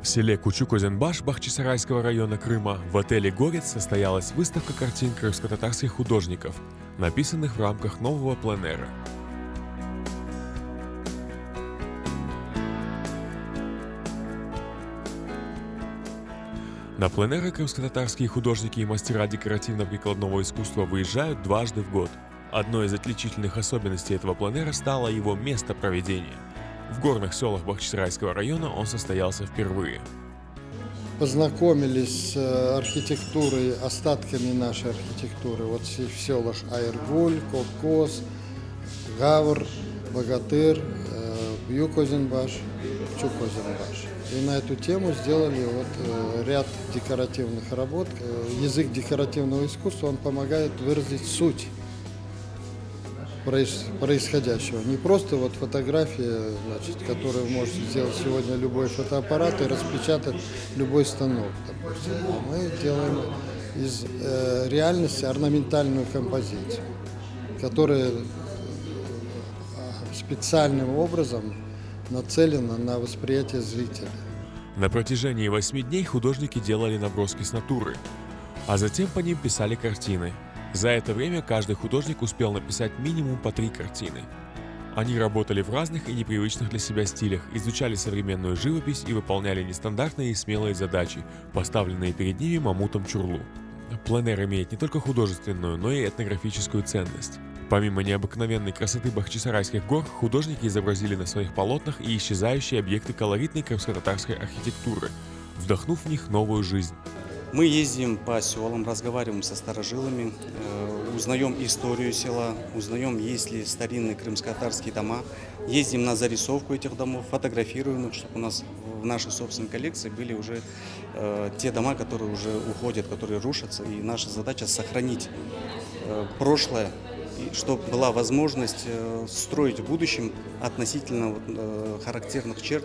В селе Кучук-Озенбаш Бахчисарайского района Крыма в отеле «Горец» состоялась выставка картин крымско-татарских художников, написанных в рамках нового пленэра. На пленэры крымско-татарские художники и мастера декоративно-прикладного искусства выезжают дважды в год. Одной из отличительных особенностей этого пленэра стало его место проведения. В горных селах Бахчисарайского района он состоялся впервые. Познакомились с архитектурой, остатками нашей архитектуры. Вот в селах Айыргуль, Кокос, Гавр, Богатырь, Бьюк-Озенбаш, Чук-Озенбаш. И на эту тему сделали ряд декоративных работ. Язык декоративного искусства, он помогает выразить суть происходящего. Не просто фотография, которую может сделать сегодня любой фотоаппарат и распечатать любой станок. Допустим. Мы делаем из реальности орнаментальную композицию, которая специальным образом нацелена на восприятие зрителя. На протяжении 8 дней художники делали наброски с натуры, а затем по ним писали картины. За это время каждый художник успел написать минимум по 3 картины. Они работали в разных и непривычных для себя стилях, изучали современную живопись и выполняли нестандартные и смелые задачи, поставленные перед ними Мамутом Чурлу. Пленэр имеет не только художественную, но и этнографическую ценность. Помимо необыкновенной красоты бахчисарайских гор, художники изобразили на своих полотнах и исчезающие объекты колоритной крымско-татарской архитектуры, вдохнув в них новую жизнь. Мы ездим по селам, разговариваем со старожилами, узнаем историю села, узнаем, есть ли старинные крымско-татарские дома, ездим на зарисовку этих домов, фотографируем их, чтобы у нас в нашей собственной коллекции были уже те дома, которые уже уходят, которые рушатся, и наша задача сохранить прошлое, чтобы была возможность строить в будущем относительно характерных черт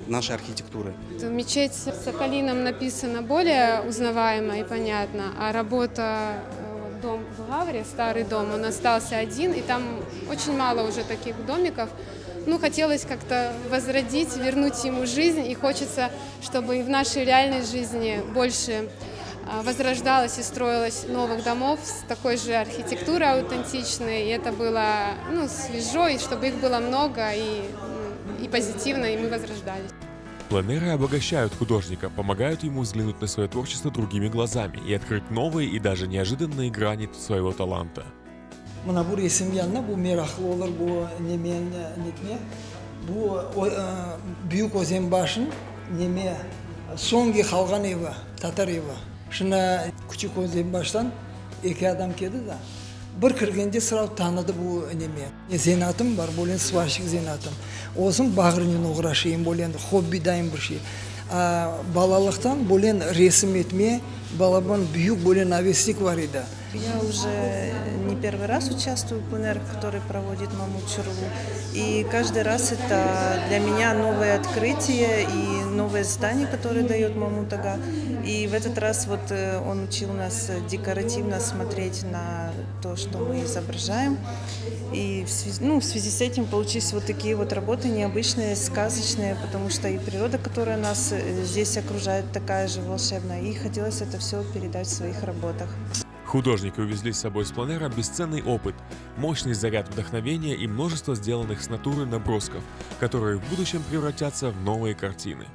нашей архитектуры. Мечеть с Соколином написана более узнаваемо и понятно, а работа, дом в Гавре, старый дом, он остался один, и там очень мало уже таких домиков. Хотелось как-то возродить, вернуть ему жизнь, и хочется, чтобы и в нашей реальной жизни больше возрождалось и строилось новых домов с такой же архитектурой аутентичной, и это было свежо, и чтобы их было много, и позитивно, и мы возрождались. Пленэры обогащают художника, помогают ему взглянуть на свое творчество другими глазами и открыть новые и даже неожиданные грани своего таланта. Bir kirgende sıraf tanıdı bu neme. Zenatım var, bolen svarşık zenatım. Olsun bağırının uğraşayım, bolen hobbidayım bir şey. Balalıktan bolen resim etmeye, балабан büyük bolen aveslik var idi. Я уже не первый раз участвую в пленэрах, который проводит Мамут Чурлу. И каждый раз это для меня новое открытие и новое здание, которое дает Мамут Ага. И в этот раз он учил нас декоративно смотреть на то, что мы изображаем. И в связи с этим получились такие работы необычные, сказочные, потому что и природа, которая нас здесь окружает, такая же волшебная. И хотелось это все передать в своих работах. Художники увезли с собой с пленэра бесценный опыт, мощный заряд вдохновения и множество сделанных с натуры набросков, которые в будущем превратятся в новые картины.